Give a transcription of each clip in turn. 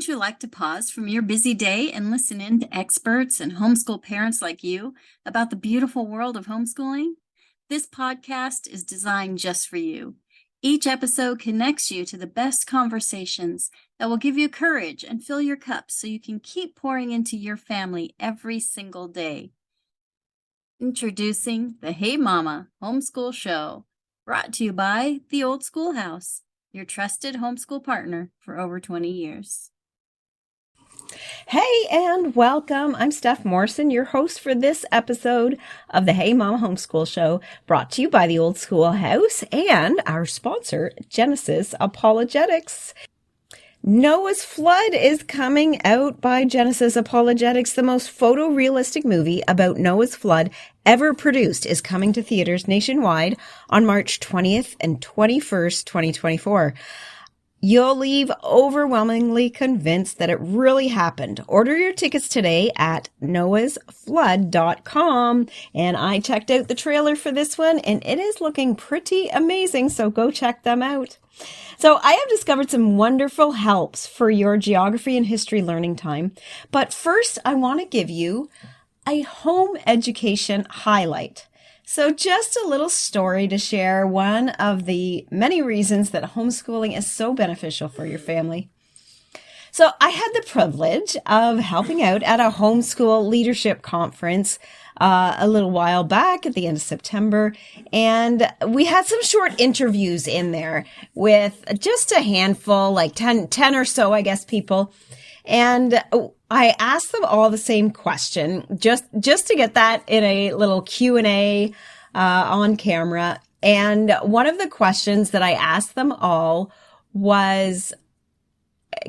Wouldn't you like to pause from your busy day and listen in to experts and homeschool parents like you about the beautiful world of homeschooling? This podcast is designed just for you. Each episode connects you to the best conversations that will give you courage and fill your cup so you can keep pouring into your family every single day. Introducing the Hey Mama Homeschool Show, brought to you by the old Schoolhouse, your trusted homeschool partner for over 20 years. Hey, and welcome. I'm Steph Morrison, your host for this episode of the Hey Mama Homeschool Show, brought to you by the old Schoolhouse and our sponsor, Genesis Apologetics. Noah's Flood is coming out by Genesis Apologetics. The most photorealistic movie about Noah's Flood ever produced is coming to theaters nationwide on March 20th and 21st, 2024. You'll leave overwhelmingly convinced that it really happened. Order your tickets today at noahsflood.com. And I checked out the trailer for this one, and it is looking pretty amazing, so go check them out. So I have discovered some wonderful helps for your geography and history learning time. But first, I want to give you a home education highlight. So just a little story to share, one of the many reasons that homeschooling is so beneficial for your family. So I had the privilege of helping out at a homeschool leadership conference a little while back at the end of September. And we had some short interviews in there with just a handful, like 10 or so, I guess, people. And I asked them all the same question, just to get that in a little Q&A on camera. And one of the questions that I asked them all was,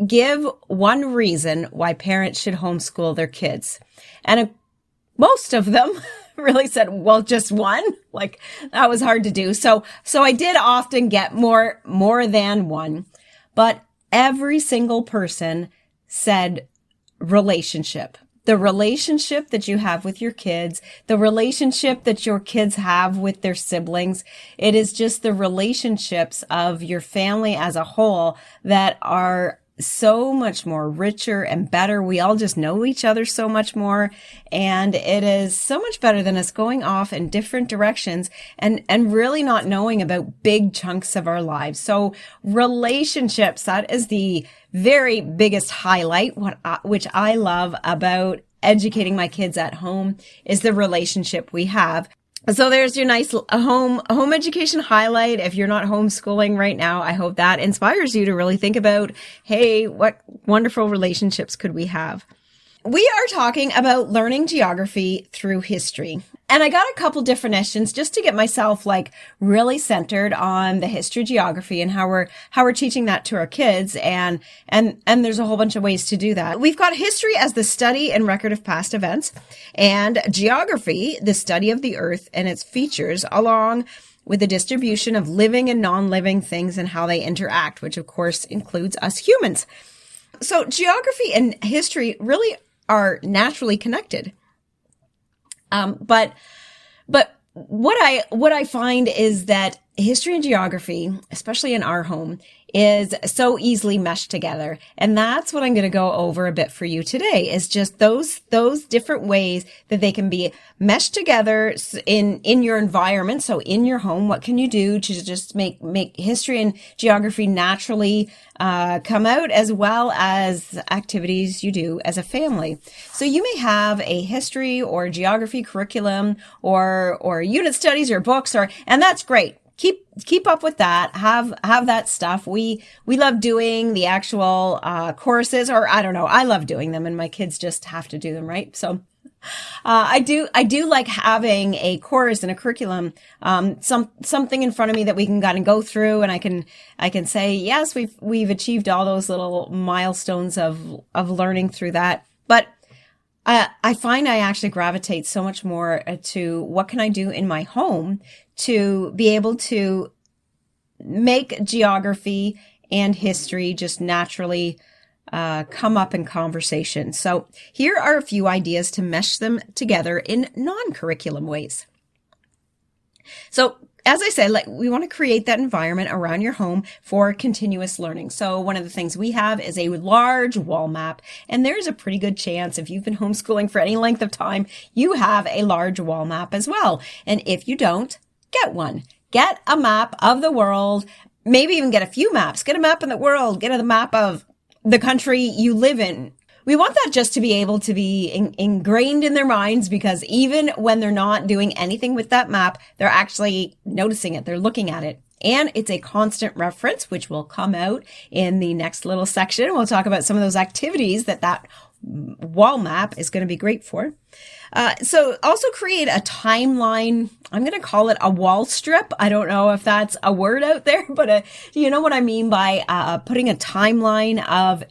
give one reason why parents should homeschool their kids. And most of them really said, well, just one. Like, that was hard to do. So I did often get more than one, but every single person said relationship. The relationship that you have with your kids, the relationship that your kids have with their siblings. It is just the relationships of your family as a whole that are so much more richer and better. We all just know each other so much more. And it is so much better than us going off in different directions and really not knowing about big chunks of our lives. So relationships, that is the very biggest highlight, which I love about educating my kids at home, is the relationship we have. So there's your nice home education highlight. If you're not homeschooling right now, I hope that inspires you to really think about, hey, what wonderful relationships could we have? We are talking about learning geography through history. And I got a couple definitions just to get myself really centered on the history, geography, and how we're teaching that to our kids. And there's a whole bunch of ways to do that. We've got history as the study and record of past events, and geography, the study of the earth and its features, along with the distribution of living and non-living things and how they interact, which of course includes us humans. So geography and history really are naturally connected. But what I find is that history and geography, especially in our home, is so easily meshed together. And that's what I'm going to go over a bit for you today, is just those different ways that they can be meshed together in your environment. So in your home, what can you do to just make history and geography naturally come out, as well as activities you do as a family. So you may have a history or geography curriculum or unit studies or books, and that's great. Keep up with that. Have that stuff. We love doing the actual courses, or I don't know. I love doing them, and my kids just have to do them, right? So I do like having a course and a curriculum, something in front of me that we can kind of go through, and I can say, yes, we've achieved all those little milestones of learning through that. But I find I actually gravitate so much more to what can I do in my home to be able to make geography and history just naturally come up in conversation. So here are a few ideas to mesh them together in non-curriculum ways. So as I said, like we want to create that environment around your home for continuous learning. So one of the things we have is a large wall map, and there's a pretty good chance if you've been homeschooling for any length of time, you have a large wall map as well. And if you don't, get one. Get a map of the world, maybe even get a few maps. Get a map of the world, get a map of the country you live in. We want that just to be able to be ingrained in their minds, because even when they're not doing anything with that map, they're actually noticing it. They're looking at it. And it's a constant reference, which will come out in the next little section. We'll talk about some of those activities that wall map is going to be great for. So also create a timeline. I'm going to call it a wall strip. I don't know if that's a word out there, but you know what I mean by putting a timeline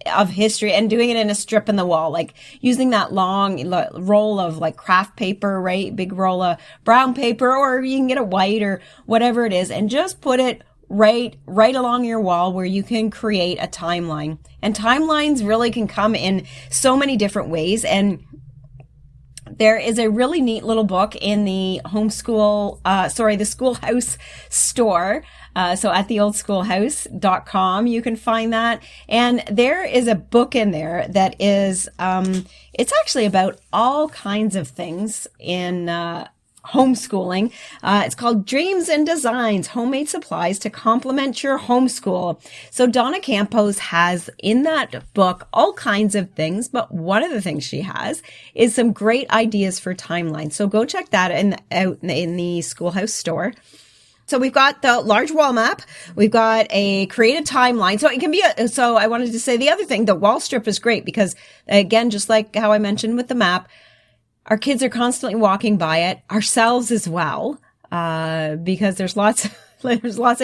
of history and doing it in a strip in the wall, like using that long roll of like craft paper, right? Big roll of brown paper, or you can get a white or whatever it is, and just put it right along your wall where you can create a timeline. And timelines really can come in so many different ways. And there is a really neat little book in the the Schoolhouse store. So at theoldschoolhouse.com, you can find that. And there is a book in there that is, it's actually about all kinds of things in, homeschooling. It's called Dreams and Designs, Homemade Supplies to Complement Your Homeschool. So Donna Campos has in that book all kinds of things, but one of the things she has is some great ideas for timelines. So go check that out in the Schoolhouse store. So we've got the large wall map. We've got a created timeline. So it can be so I wanted to say the other thing, the wall strip is great because, again, just like how I mentioned with the map, our kids are constantly walking by it, ourselves as well, because there's lots of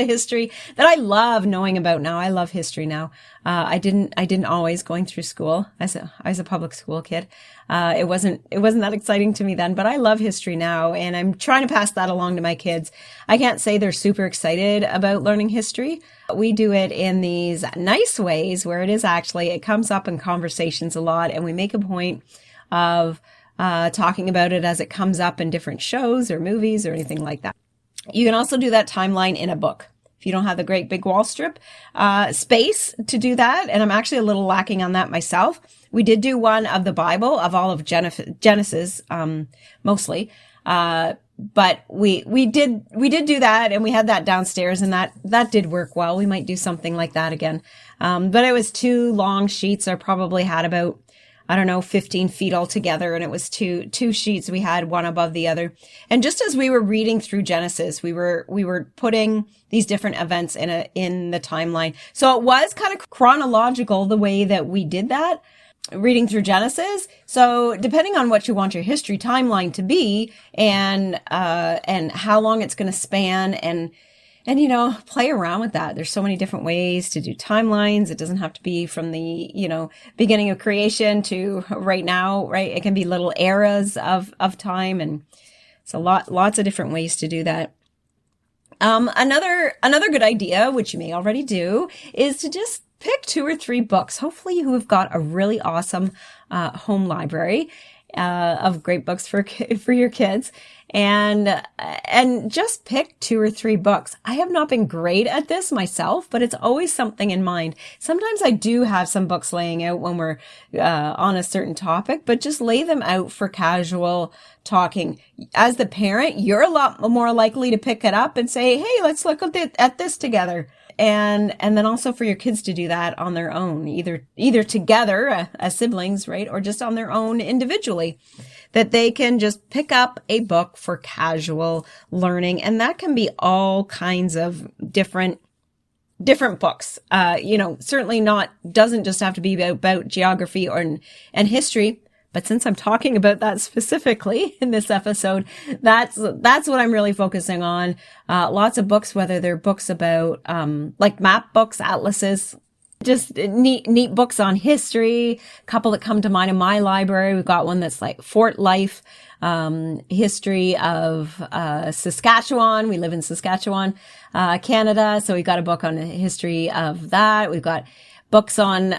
history that I love knowing about now. I love history now. I didn't always going through school. I was a public school kid. It wasn't that exciting to me then, but I love history now, and I'm trying to pass that along to my kids. I can't say they're super excited about learning history. We do it in these nice ways where it comes up in conversations a lot, and we make a point of talking about it as it comes up in different shows or movies or anything like that. You can also do that timeline in a book. If you don't have the great big wall strip space to do that, and I'm actually a little lacking on that myself. We did do one of the Bible, of all of Genesis, mostly. But we did do that, and we had that downstairs, and that did work well. We might do something like that again. But it was 2 long sheets. I probably had about, 15 feet altogether. And it was two sheets. We had one above the other. And just as we were reading through Genesis, we were putting these different events in the timeline. So it was kind of chronological the way that we did that, reading through Genesis. So depending on what you want your history timeline to be and how long it's going to span and play around with that. There's so many different ways to do timelines. It doesn't have to be from the, beginning of creation to right now, right? It can be little eras of time. And so lots of different ways to do that. Another good idea, which you may already do, is to just pick 2 or 3 books. Hopefully you have got a really awesome, home library, of great books for your kids, and just pick 2 or 3 books. I have not been great at this myself, but it's always something in mind. Sometimes I do have some books laying out when we're on a certain topic, but just lay them out for casual talking. As the parent, you're a lot more likely to pick it up and say, "Hey, let's look at this together." And then also for your kids to do that on their own, either together as siblings, right? Or just on their own individually, that they can just pick up a book for casual learning. And that can be all kinds of different books. Certainly doesn't just have to be about geography and history. But since I'm talking about that specifically in this episode, that's what I'm really focusing on. Lots of books, whether they're books about, like map books, atlases, just neat books on history. A couple that come to mind in my library. We've got one that's like Fort Life, history of, Saskatchewan. We live in Saskatchewan, Canada. So we got a book on the history of that. We've got books on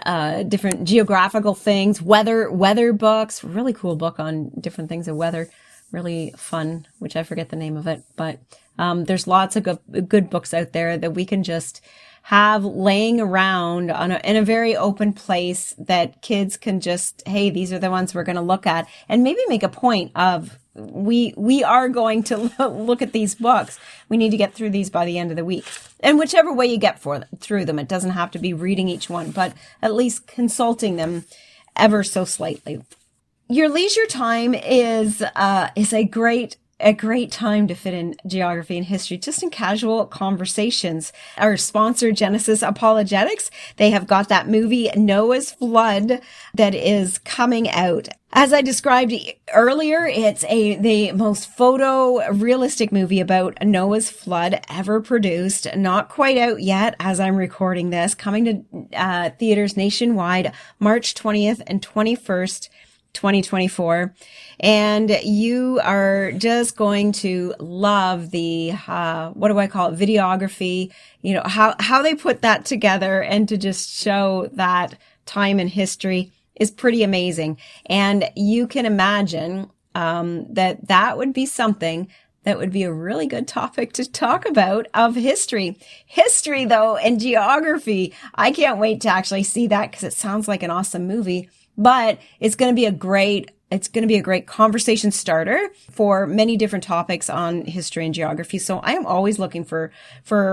different geographical things, weather books, really cool book on different things of weather. really fun, which I forget the name of it, but there's lots of good books out there that we can just have laying around in a very open place that kids can just, hey, these are the ones we're going to look at, and maybe make a point of we are going to look at these books. We need to get through these by the end of the week. And whichever way you get through them, it doesn't have to be reading each one, but at least consulting them ever so slightly. Your leisure time is a great time to fit in geography and history, just in casual conversations. Our sponsor, Genesis Apologetics, they have got that movie Noah's Flood that is coming out. As I described earlier, it's the most photorealistic movie about Noah's Flood ever produced. Not quite out yet as I'm recording this, coming to theaters nationwide March 20th and 21st, 2024. And you are just going to love the, what do I call it? Videography, how they put that together, and to just show that time in history is pretty amazing. And you can imagine, that would be something that would be a really good topic to talk about of history. History though, and geography. I can't wait to actually see that, because it sounds like an awesome movie. But it's going to be a great conversation starter for many different topics on history and geography. So I am always looking for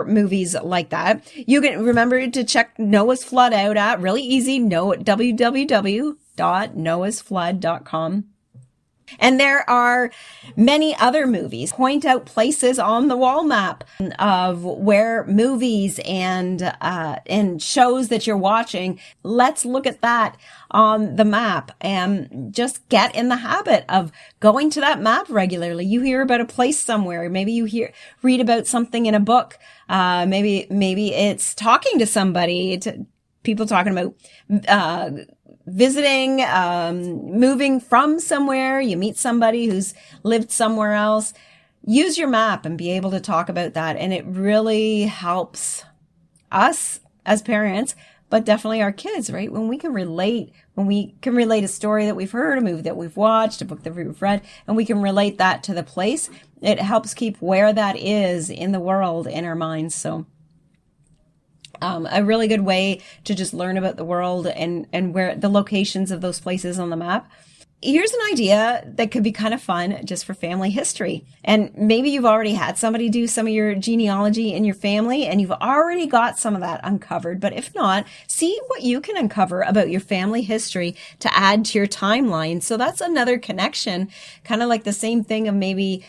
movies like that. You can remember to check Noah's Flood out at really easy, www.noahsflood.com. And there are many other movies. Point out places on the wall map of where movies and shows that you're watching. Let's look at that on the map, and just get in the habit of going to that map regularly. You hear about a place somewhere. Maybe you read about something in a book. Maybe it's talking to somebody, people talking about, visiting, moving from somewhere, you meet somebody who's lived somewhere else. Use your map and be able to talk about that. And it really helps us as parents, but definitely our kids, right? When we can relate a story that we've heard, a movie that we've watched, a book that we've read, and we can relate that to the place, it helps keep where that is in the world in our minds. So a really good way to just learn about the world and where the locations of those places on the map. Here's an idea that could be kind of fun just for family history. And maybe you've already had somebody do some of your genealogy in your family, and you've already got some of that uncovered. But if not, see what you can uncover about your family history to add to your timeline. So that's another connection, kind of like the same thing of maybe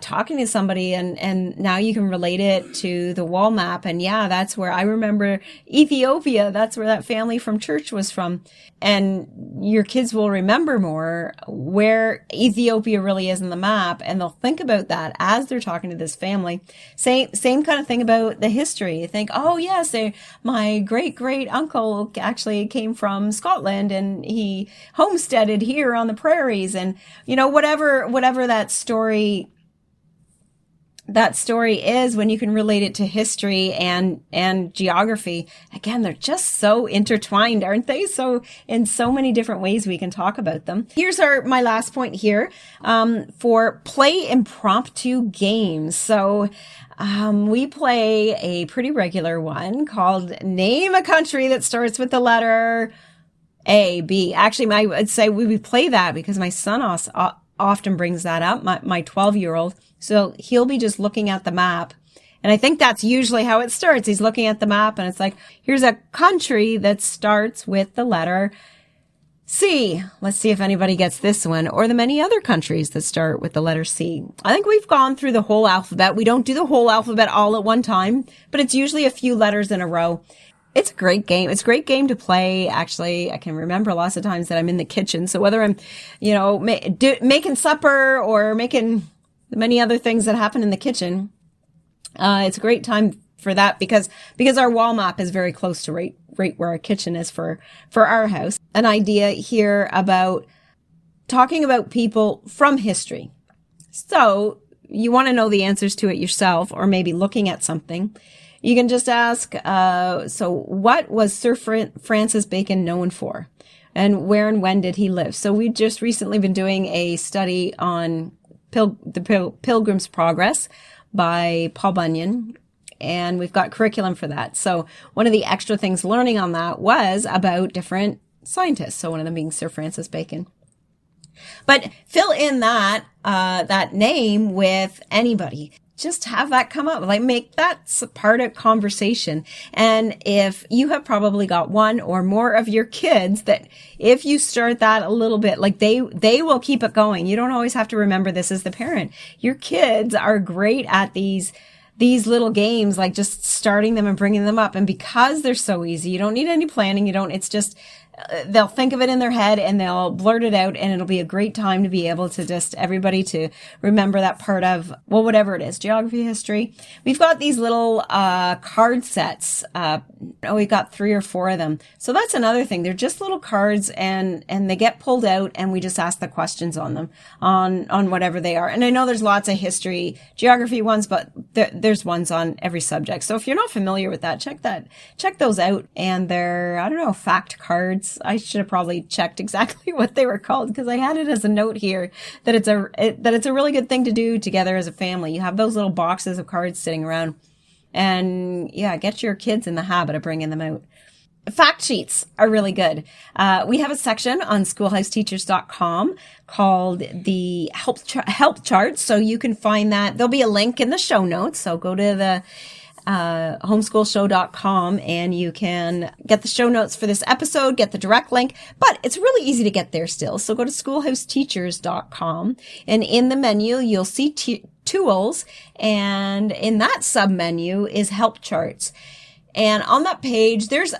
talking to somebody, and now you can relate it to the wall map. And yeah, that's where I remember Ethiopia. That's where that family from church was from. And your kids will remember more where Ethiopia really is in the map, and they'll think about that as they're talking to this family. Same kind of thing about the history. You think, oh yes, my great uncle actually came from Scotland, and he homesteaded here on the prairies, and whatever that story is, when you can relate it to history and geography. Again, they're just so intertwined, aren't they? So in so many different ways we can talk about them. Here's my last point here, for play impromptu games. So we play a pretty regular one called Name a Country that starts with the letter A, B. Actually, I would say we play that because my son often brings that up, my 12-year-old. So he'll be just looking at the map. And I think that's usually how it starts. He's looking at the map, and it's like, here's a country that starts with the letter C. Let's see if anybody gets this one, or the many other countries that start with the letter C. I think we've gone through the whole alphabet. We don't do the whole alphabet all at one time, but it's usually a few letters in a row. It's a great game. It's a great game to play. Actually, I can remember lots of times that I'm in the kitchen. So whether I'm, making supper or making the many other things that happen in the kitchen, it's a great time for that because our wall map is very close to right where our kitchen is for our house. An idea here about talking about people from history. So you want to know the answers to it yourself, or maybe looking at something. You can just ask, so what was Sir Francis Bacon known for? And where and when did he live? So we've just recently been doing a study on Pilgrim's Progress by Paul Bunyan. And we've got curriculum for that. So one of the extra things learning on that was about different scientists. So one of them being Sir Francis Bacon. But fill in that name with anybody. Just have that come up. Like, make that part of conversation. And if you have probably got one or more of your kids, that if you start that a little bit, like they will keep it going. You don't always have to remember this as the parent. Your kids are great at these little games, like just starting them and bringing them up. And because they're so easy, you don't need any planning. It's just, they'll think of it in their head and they'll blurt it out, and it'll be a great time to be able to just everybody to remember that part of, well, whatever it is, geography, history. We've got these little card sets. We've got 3 or 4 of them. So that's another thing. They're just little cards, and they get pulled out, and we just ask the questions on them on whatever they are. And I know there's lots of history, geography ones, but there's ones on every subject. So if you're not familiar with that, check those out. And they're, I don't know, fact cards. I should have probably checked exactly what they were called, because I had it as a note here that it's a really good thing to do together as a family. You have those little boxes of cards sitting around, and yeah, get your kids in the habit of bringing them out. Fact sheets are really good. We have a section on schoolhouseteachers.com called the help chart. So you can find that. There'll be a link in the show notes. So go to the homeschoolshow.com and you can get the show notes for this episode, get the direct link, but it's really easy to get there still. So go to schoolhouseteachers.com, and in the menu, you'll see tools, and in that sub menu is help charts. And on that page, there's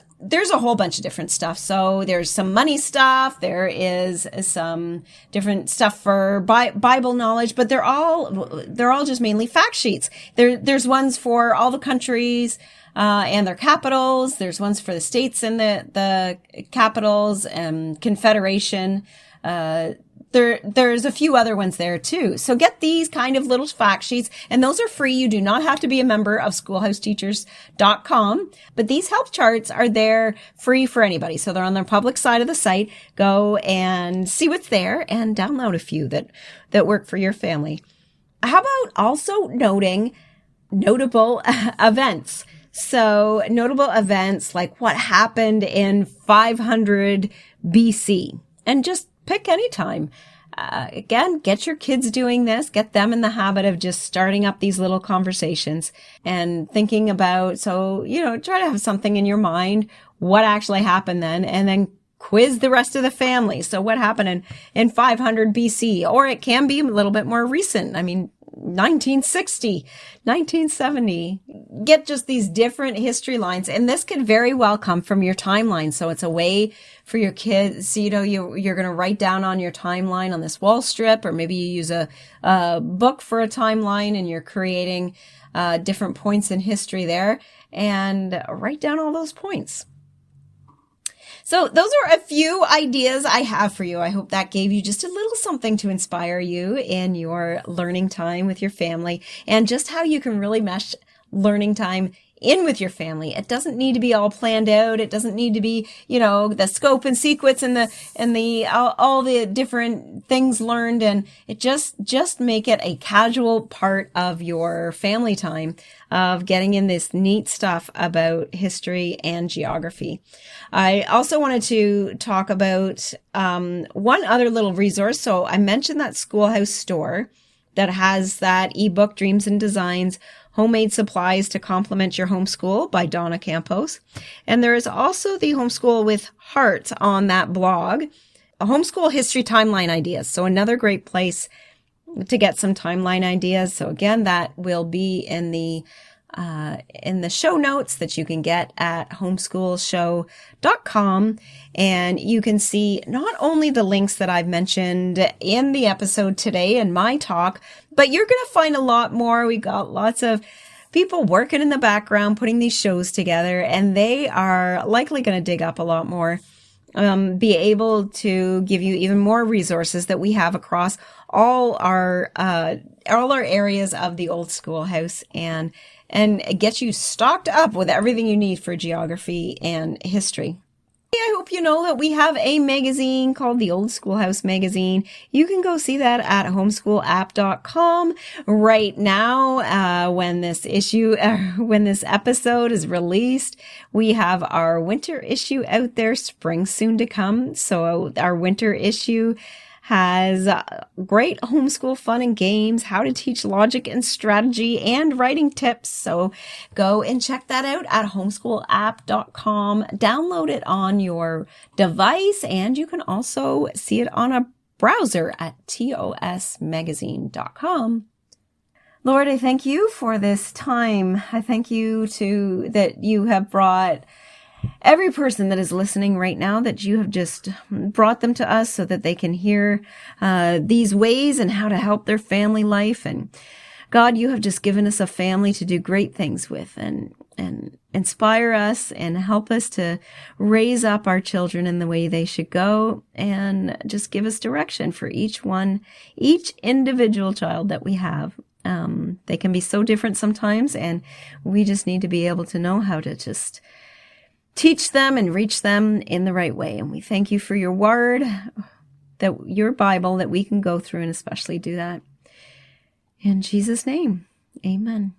a whole bunch of different stuff. So there's some money stuff. There is some different stuff for Bible knowledge, but they're all just mainly fact sheets. There's ones for all the countries, and their capitals. There's ones for the states and the capitals and Confederation. There's a few other ones there too. So get these kind of little fact sheets, and those are free. You do not have to be a member of schoolhouseteachers.com, but these help charts are there free for anybody. So they're on the public side of the site. Go and see what's there and download a few that work for your family. How about also noting notable events? So notable events like what happened in 500 BC, and just pick any time. Again, get your kids doing this, get them in the habit of just starting up these little conversations and thinking about, so, try to have something in your mind, what actually happened then, and then quiz the rest of the family. So what happened in 500 BC, or it can be a little bit more recent. 1960, 1970, get just these different history lines. And this could very well come from your timeline. So it's a way for your kids, you're going to write down on your timeline on this wall strip, or maybe you use a book for a timeline and you're creating different points in history there, and write down all those points. So those are a few ideas I have for you. I hope that gave you just a little something to inspire you in your learning time with your family, and just how you can really mesh learning time in with your family. It doesn't need to be all planned out. It doesn't need to be, the scope and sequence and all the different things learned. And it just make it a casual part of your family time of getting in this neat stuff about history and geography. I also wanted to talk about one other little resource. So I mentioned that Schoolhouse store that has that ebook, Dreams and Designs, Homemade Supplies to Complement Your Homeschool by Donna Campos. And there is also the Homeschool with Heart on that blog, a homeschool history timeline ideas. So another great place to get some timeline ideas. So again, that will be in the show notes that you can get at homeschoolshow.com. And you can see not only the links that I've mentioned in the episode today in my talk, but you're going to find a lot more. We got lots of people working in the background, putting these shows together, and they are likely going to dig up a lot more, be able to give you even more resources that we have across all our areas of the old schoolhouse, and get you stocked up with everything you need for geography and history. I hope you know that we have a magazine called the Old Schoolhouse magazine. You can go see that at homeschoolapp.com right now. When this episode is released, we have our winter issue out there, spring soon to come. So our winter issue has great homeschool fun and games, how to teach logic and strategy, and writing tips. So go and check that out at homeschoolapp.com. Download it on your device, and you can also see it on a browser at tosmagazine.com. Lord, I thank you for this time. I thank you that you have brought every person that is listening right now, that you have just brought them to us so that they can hear these ways and how to help their family life. And God, you have just given us a family to do great things with and inspire us and help us to raise up our children in the way they should go, and just give us direction for each individual child that we have. They can be so different sometimes, and we just need to be able to know how to just teach them and reach them in the right way. And we thank you for your word, your Bible, that we can go through and especially do that. In Jesus' name, amen.